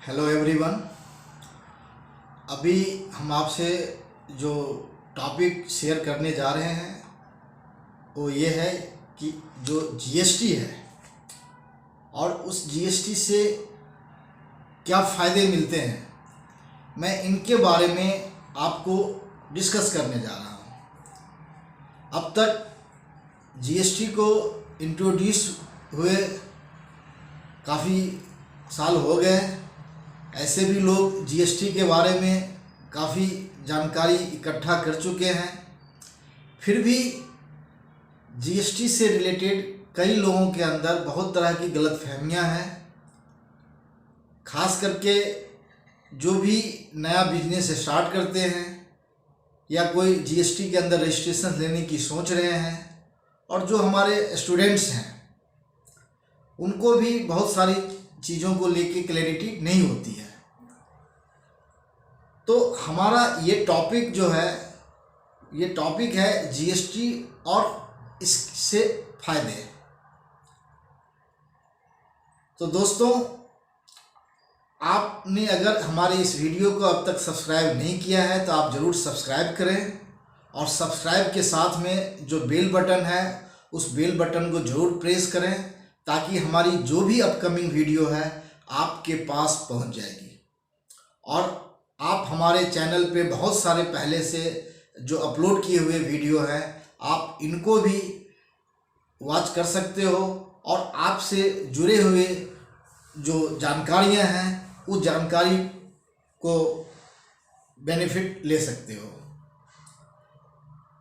Hello everyone. अभी हम आपसे जो टॉपिक शेयर करने जा रहे हैं वो ये है कि जो जीएसटी है और उस जीएसटी से क्या फ़ायदे मिलते हैं, मैं इनके बारे में आपको डिस्कस करने जा रहा हूँ। अब तक जीएसटी को इंट्रोड्यूस हुए काफ़ी साल हो गए। ऐसे भी लोग जीएसटी के बारे में काफ़ी जानकारी इकट्ठा कर चुके हैं, फिर भी जीएसटी से रिलेटेड कई लोगों के अंदर बहुत तरह की गलतफहमियां हैं। खास करके जो भी नया बिजनेस स्टार्ट करते हैं या कोई जीएसटी के अंदर रजिस्ट्रेशन लेने की सोच रहे हैं, और जो हमारे स्टूडेंट्स हैं उनको भी बहुत सारी चीज़ों को लेके क्लैरिटी नहीं होती है। तो हमारा ये टॉपिक जो है, ये टॉपिक है जीएसटी और इससे फ़ायदे। तो दोस्तों, आपने अगर हमारे इस वीडियो को अब तक सब्सक्राइब नहीं किया है तो आप ज़रूर सब्सक्राइब करें, और सब्सक्राइब के साथ में जो बेल बटन है उस बेल बटन को ज़रूर प्रेस करें, ताकि हमारी जो भी अपकमिंग वीडियो है आपके पास पहुंच जाएगी। और आप हमारे चैनल पे बहुत सारे पहले से जो अपलोड किए हुए वीडियो हैं आप इनको भी वॉच कर सकते हो, और आपसे जुड़े हुए जो जानकारियां हैं उस जानकारी को बेनिफिट ले सकते हो।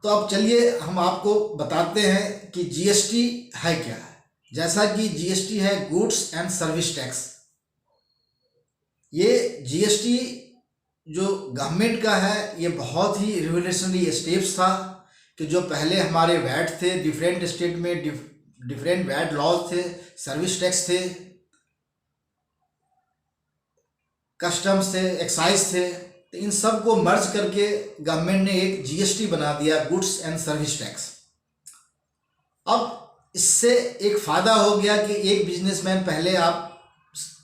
तो अब चलिए हम आपको बताते हैं कि जीएसटी है क्या है। जैसा कि जीएसटी है गुड्स एंड सर्विस टैक्स। ये जीएसटी जो गवर्नमेंट का है, ये बहुत ही रिवोल्यूशनरी स्टेप्स था कि जो पहले हमारे वैट थे, डिफरेंट स्टेट में डिफरेंट वैट लॉज थे, सर्विस टैक्स थे, कस्टम्स थे, एक्साइज थे, तो इन सब को मर्ज करके गवर्नमेंट ने एक जीएसटी बना दिया, गुड्स एंड सर्विस टैक्स। अब इससे एक फ़ायदा हो गया कि एक बिजनेसमैन, पहले आप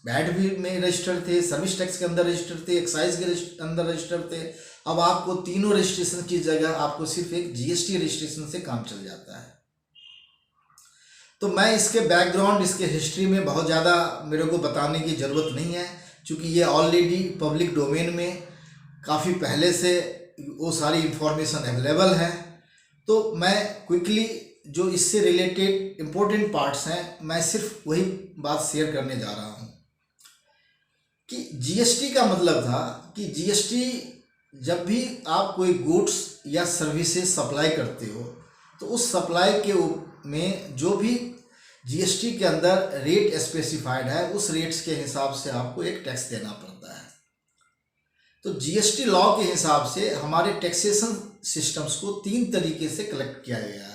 वैट भी में रजिस्टर थे, सर्विस टैक्स के अंदर रजिस्टर थे, एक्साइज के अंदर रजिस्टर थे। अब आपको तीनों रजिस्ट्रेशन की जगह आपको सिर्फ एक जीएसटी रजिस्ट्रेशन से काम चल जाता है। तो मैं इसके बैकग्राउंड, इसके हिस्ट्री में बहुत ज़्यादा मेरे को बताने की ज़रूरत नहीं है, क्योंकि ये ऑलरेडी पब्लिक डोमेन में काफ़ी पहले से वो सारी इंफॉर्मेशन अवेलेबल है। तो मैं क्विकली जो इससे रिलेटेड इम्पोर्टेंट पार्ट्स हैं, मैं सिर्फ वही बात शेयर करने जा रहा हूँ कि जीएसटी का मतलब था कि जीएसटी जब भी आप कोई गुड्स या सर्विसेज सप्लाई करते हो तो उस सप्लाई के में जो भी जीएसटी के अंदर रेट स्पेसिफाइड है, उस रेट्स के हिसाब से आपको एक टैक्स देना पड़ता है। तो जीएसटी लॉ के हिसाब से हमारे टैक्सेशन सिस्टम्स को तीन तरीके से कलेक्ट किया गया है।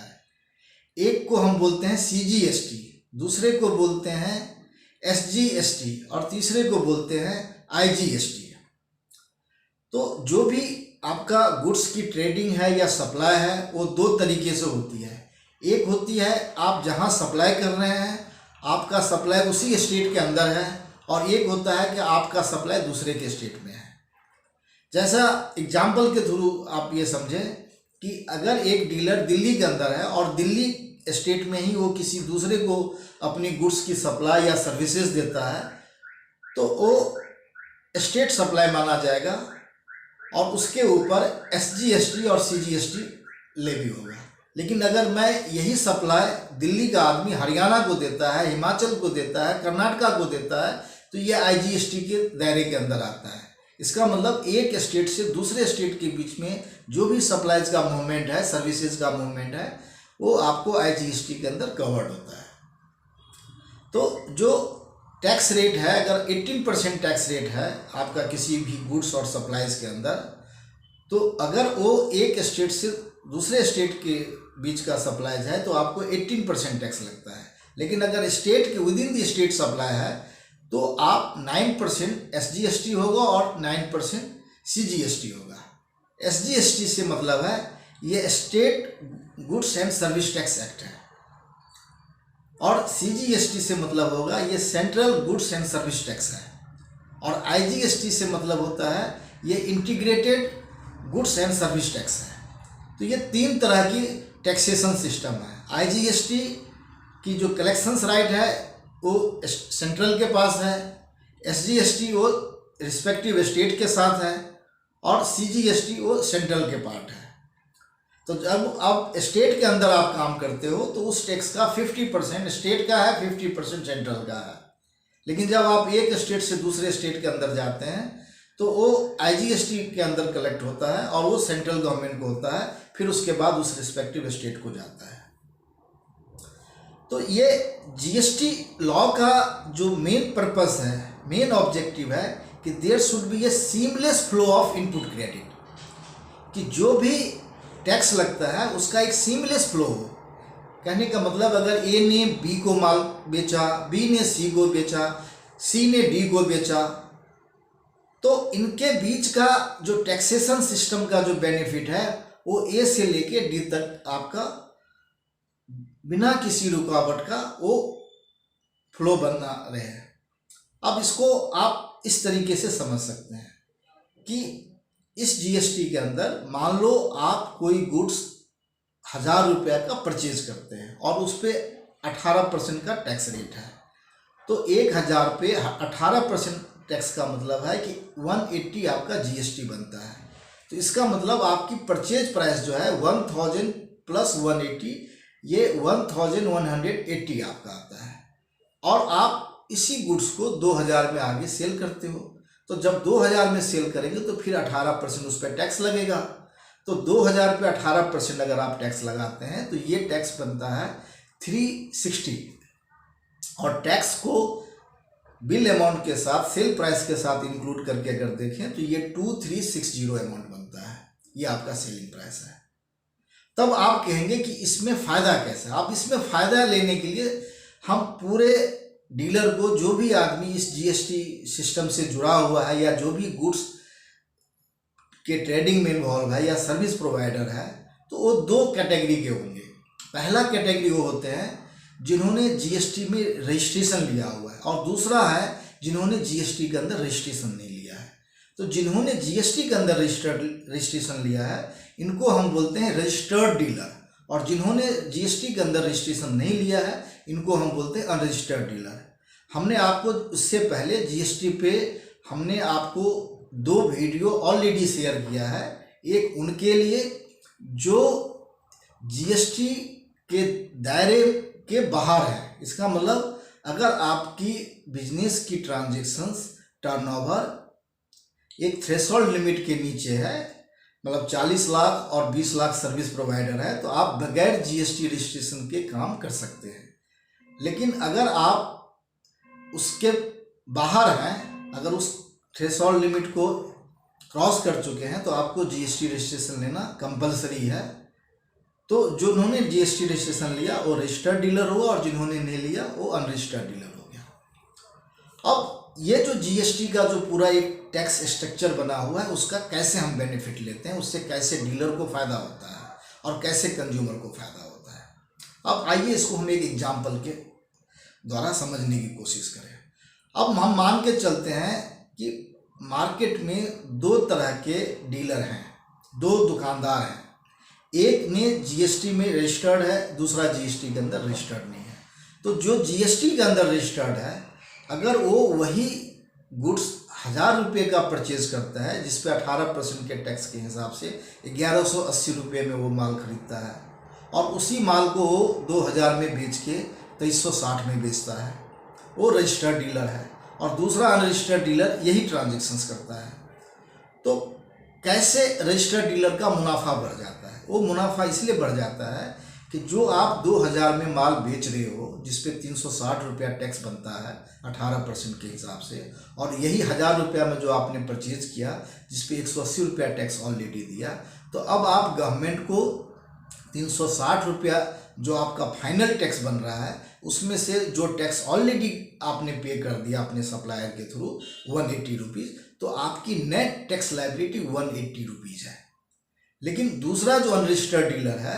एक को हम बोलते हैं सीजीएसटी, दूसरे को बोलते हैं एसजीएसटी, और तीसरे को बोलते हैं आईजीएसटी। तो जो भी आपका गुड्स की ट्रेडिंग है या सप्लाई है वो दो तरीके से होती है। एक होती है आप जहां सप्लाई कर रहे हैं, आपका सप्लाई उसी स्टेट के अंदर है, और एक होता है कि आपका सप्लाई दूसरे के स्टेट में है। जैसा एग्जाम्पल के थ्रू आप ये समझें कि अगर एक डीलर दिल्ली के अंदर है और दिल्ली स्टेट में ही वो किसी दूसरे को अपनी गुड्स की सप्लाई या सर्विसेज देता है, तो वो स्टेट सप्लाई माना जाएगा, और उसके ऊपर एसजीएसटी और सीजीएसटी लेवी होगा। लेकिन अगर मैं यही सप्लाई दिल्ली का आदमी हरियाणा को देता है, हिमाचल को देता है, कर्नाटका को देता है, तो ये आईजीएसटी के दायरे के अंदर आता है। इसका मतलब एक स्टेट से दूसरे स्टेट के बीच में जो भी सप्लाईज का मूवमेंट है, सर्विसेज का मूवमेंट है, वो आपको आईजीएसटी के अंदर कवर्ड होता है। तो जो टैक्स रेट है, अगर 18% टैक्स रेट है आपका किसी भी गुड्स और सप्लाईज के अंदर, तो अगर वो एक स्टेट से दूसरे स्टेट के बीच का सप्लाईज है तो आपको 18% टैक्स लगता है। लेकिन अगर स्टेट के with in the state supply है तो आप 9% एसजीएसटी होगा और 9% सीजीएसटी होगा। एसजीएसटी से मतलब है ये state goods and service tax act है, और सीजीएसटी से मतलब होगा ये central goods and service tax है। और IGST से मतलब होता है ये integrated goods and service tax है। तो ये 3 तरह की टैक्सेशन सिस्टम है। IGST की जो कलेक्शंस राइट है वो सेंट्रल के पास है, SGST वो रिस्पेक्टिव स्टेट के साथ है, और CGST वो सेंट्रल के पार्ट है। तो जब आप स्टेट के अंदर आप काम करते हो तो उस टैक्स का 50% स्टेट का है, 50% सेंट्रल का है। लेकिन जब आप एक स्टेट से दूसरे स्टेट के अंदर जाते हैं तो वो IGST के अंदर कलेक्ट होता है और वो सेंट्रल गवर्नमेंट को होता है, फिर उसके बाद उस रिस्पेक्टिव स्टेट को जाता है। तो ये GST लॉ का जो मेन पर्पस है, मेन ऑब्जेक्टिव है कि there should be a seamless flow of input credit, कि जो भी टैक्स लगता है उसका एक सीमलेस फ्लो हो। कहने का मतलब अगर A ने B को माल बेचा, B ने C को बेचा, C ने D को बेचा, तो इनके बीच का जो टैक्सेशन सिस्टम का जो बेनिफिट है वो A से लेके D तक आपका बिना किसी रुकावट का वो फ्लो बना रहे। अब इसको आप इस तरीके से समझ सकते हैं कि इस GST के अंदर मान लो आप कोई गुड्स 1000 रुपये का परचेज करते हैं और उस पर 18% का टैक्स रेट है, तो 1000 पे 18% टैक्स का मतलब है कि 180 आपका GST बनता है। तो इसका मतलब आपकी परचेज प्राइस जो है 1000 प्लस 180, ये 1180 आपका आता है, और आप इसी गुड्स को 2000 में आगे सेल करते हो। तो जब 2000 में सेल करेंगे तो फिर 18% उस पर टैक्स लगेगा। तो 2000 पे 18% अगर आप टैक्स लगाते हैं तो ये टैक्स बनता है 360, और टैक्स को बिल अमाउंट के साथ, सेल प्राइस के साथ इंक्लूड करके अगर देखें तो ये 2360 अमाउंट बनता है, ये आपका सेलिंग प्राइस है। तब आप कहेंगे कि इसमें फ़ायदा कैसे। आप इसमें फ़ायदा लेने के लिए हम पूरे डीलर को, जो भी आदमी इस GST सिस्टम से जुड़ा हुआ है या जो भी गुड्स के ट्रेडिंग में इन्वॉल्व है या सर्विस प्रोवाइडर है, तो वो 2 कैटेगरी के होंगे। पहला कैटेगरी वो होते हैं जिन्होंने GST में रजिस्ट्रेशन लिया हुआ है, और दूसरा है जिन्होंने GST के अंदर रजिस्ट्रेशन नहीं लिया है। तो जिन्होंने GST के अंदर रजिस्ट्रेशन लिया है इनको हम बोलते हैं रजिस्टर्ड डीलर, और जिन्होंने GST के अंदर रजिस्ट्रेशन नहीं लिया है इनको हम बोलते हैं अनरजिस्टर्ड डीलर। हमने आपको इससे पहले GST पे हमने आपको 2 वीडियो ऑलरेडी शेयर किया है। एक उनके लिए जो GST के दायरे के बाहर है, इसका मतलब अगर आपकी बिजनेस की ट्रांजैक्शंस टर्नओवर एक थ्रेशोल्ड लिमिट के नीचे है, मतलब 40 लाख और 20 लाख सर्विस प्रोवाइडर है, तो आप बगैर GST रजिस्ट्रेशन के काम कर सकते हैं। लेकिन अगर आप उसके बाहर हैं, अगर उस थ्रेशोल्ड लिमिट को क्रॉस कर चुके हैं, तो आपको GST रजिस्ट्रेशन लेना कंपलसरी है। तो जिन्होंने GST रजिस्ट्रेशन लिया वो रजिस्टर्ड डीलर हुआ, और जिन्होंने नहीं लिया वो अनरजिस्टर्ड डीलर हो गया। अब ये जो GST का जो पूरा एक टैक्स स्ट्रक्चर बना हुआ है उसका कैसे हम बेनिफिट लेते हैं, उससे कैसे डीलर को फ़ायदा होता है और कैसे कंज्यूमर को फ़ायदा होता है। अब आइए इसको हम एक एग्जाम्पल के द्वारा समझने की कोशिश करें। अब हम मान के चलते हैं कि मार्केट में 2 तरह के डीलर हैं, 2 दुकानदार हैं। एक ने GST में रजिस्टर्ड है, दूसरा GST के अंदर रजिस्टर्ड नहीं है। तो जो GST के अंदर रजिस्टर्ड है, अगर वो वही गुड्स 1000 रुपये का परचेज करता है जिस पे 18% के टैक्स के हिसाब से 1180 रुपये में वो माल खरीदता है, और उसी माल को वो 2000 में बेच के 2360 में बेचता है, वो रजिस्टर्ड डीलर है। और दूसरा अनरजिस्टर्ड डीलर यही ट्रांजैक्शंस करता है। तो कैसे रजिस्टर्ड डीलर का मुनाफा बढ़ जाता है? वो मुनाफा इसलिए बढ़ जाता है कि जो आप 2000 में माल बेच रहे हो जिस पे 360 रुपया टैक्स बनता है 18% के हिसाब से, और यही 1000 रुपया में जो आपने परचेज किया जिस पे 180 रुपया टैक्स ऑलरेडी दिया, तो अब आप गवर्नमेंट को 360 रुपया जो आपका फाइनल टैक्स बन रहा है उसमें से जो टैक्स ऑलरेडी आपने पे कर दिया अपने सप्लायर के थ्रू 180 रुपीज़, तो आपकी नेट टैक्स लायबिलिटी 180 रुपीज़ है। लेकिन दूसरा जो अनरजिस्टर्ड डीलर है,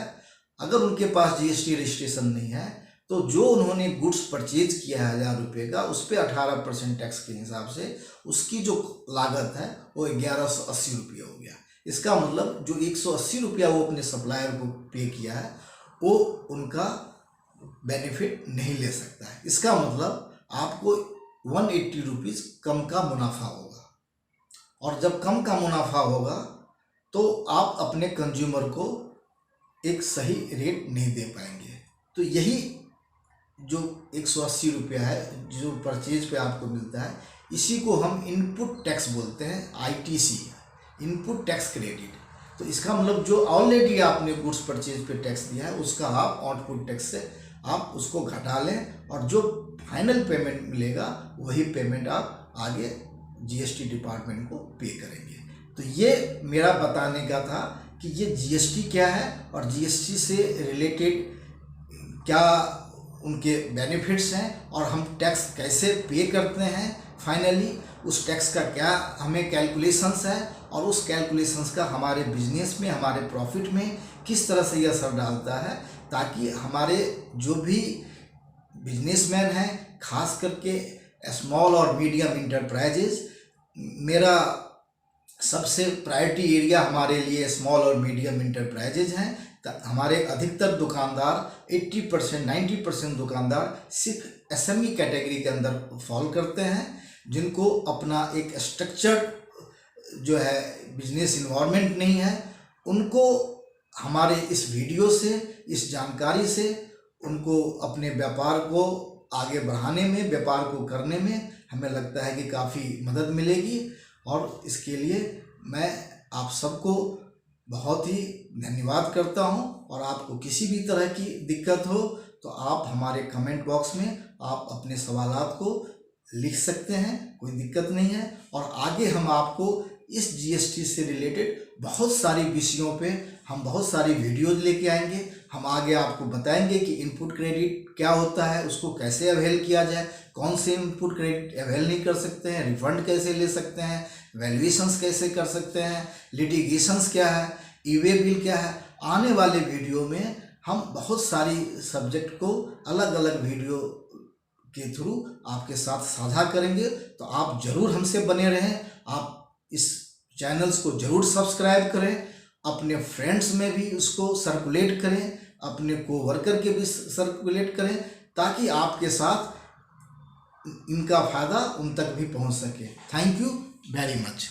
अगर उनके पास GST रजिस्ट्रेशन नहीं है तो जो उन्होंने गुड्स परचेज किया है 1000 रुपये का, उस पर 18% टैक्स के हिसाब से उसकी जो लागत है वो 1180 रुपये हो गया। इसका मतलब जो 180 रुपया वो अपने सप्लायर को पे किया है वो उनका बेनिफिट नहीं ले सकता है। इसका मतलब आपको 180 रुपीज़ कम का मुनाफा होगा, और जब कम का मुनाफा होगा तो आप अपने कंज्यूमर को एक सही रेट नहीं दे पाएंगे। तो यही जो 180 रुपया है जो परचेज पे आपको मिलता है, इसी को हम इनपुट टैक्स बोलते हैं, ITC, इनपुट टैक्स क्रेडिट। तो इसका मतलब जो ऑलरेडी आपने गुड्स परचेज पे टैक्स दिया है उसका आप आउटपुट टैक्स से आप उसको घटा लें, और जो फाइनल पेमेंट मिलेगा वही पेमेंट आप आगे GST डिपार्टमेंट को पे करेंगे। तो ये मेरा बताने का था कि ये GST क्या है और GST से रिलेटेड क्या उनके बेनिफिट्स हैं, और हम टैक्स कैसे पे करते हैं, फाइनली उस टैक्स का क्या हमें कैलकुलेशंस है, और उस कैलकुलेशंस का हमारे बिजनेस में, हमारे प्रॉफिट में किस तरह से यह असर डालता है, ताकि हमारे जो भी बिजनेसमैन हैं, खास करके स्मॉल और मीडियम इंटरप्राइजेज, मेरा सबसे प्रायोरिटी एरिया हमारे लिए स्मॉल और मीडियम इंटरप्राइजेज हैं। हमारे अधिकतर दुकानदार 80% 90% दुकानदार सिर्फ SME कैटेगरी के अंदर फॉल करते हैं, जिनको अपना एक स्ट्रक्चर्ड जो है बिजनेस इन्वायरमेंट नहीं है। उनको हमारे इस वीडियो से, इस जानकारी से उनको अपने व्यापार को आगे बढ़ाने में, व्यापार को करने में हमें लगता है कि काफ़ी मदद मिलेगी। और इसके लिए मैं आप सबको बहुत ही धन्यवाद करता हूं, और आपको किसी भी तरह की दिक्कत हो तो आप हमारे कमेंट बॉक्स में आप अपने सवालात को लिख सकते हैं, कोई दिक्कत नहीं है। और आगे हम आपको इस GST से रिलेटेड बहुत सारी विषयों पे हम बहुत सारी वीडियोज लेके आएंगे। हम आगे आपको बताएंगे कि इनपुट क्रेडिट क्या होता है, उसको कैसे अवेल किया जाए, कौन से इनपुट क्रेडिट अवेल नहीं कर सकते हैं, रिफंड कैसे ले सकते हैं, वैल्यूएशंस कैसे कर सकते हैं, लिटिगेशंस क्या है, ई-वे बिल क्या है। आने वाले वीडियो में हम बहुत सारी सब्जेक्ट को अलग अलग वीडियो के थ्रू आपके साथ साझा करेंगे। तो आप ज़रूर हमसे बने रहें, आप इस चैनल्स को ज़रूर सब्सक्राइब करें, अपने फ्रेंड्स में भी उसको सर्कुलेट करें, अपने कोवर्कर के भी सर्कुलेट करें, ताकि आपके साथ इनका फ़ायदा उन तक भी पहुंच सके। Thank you very much.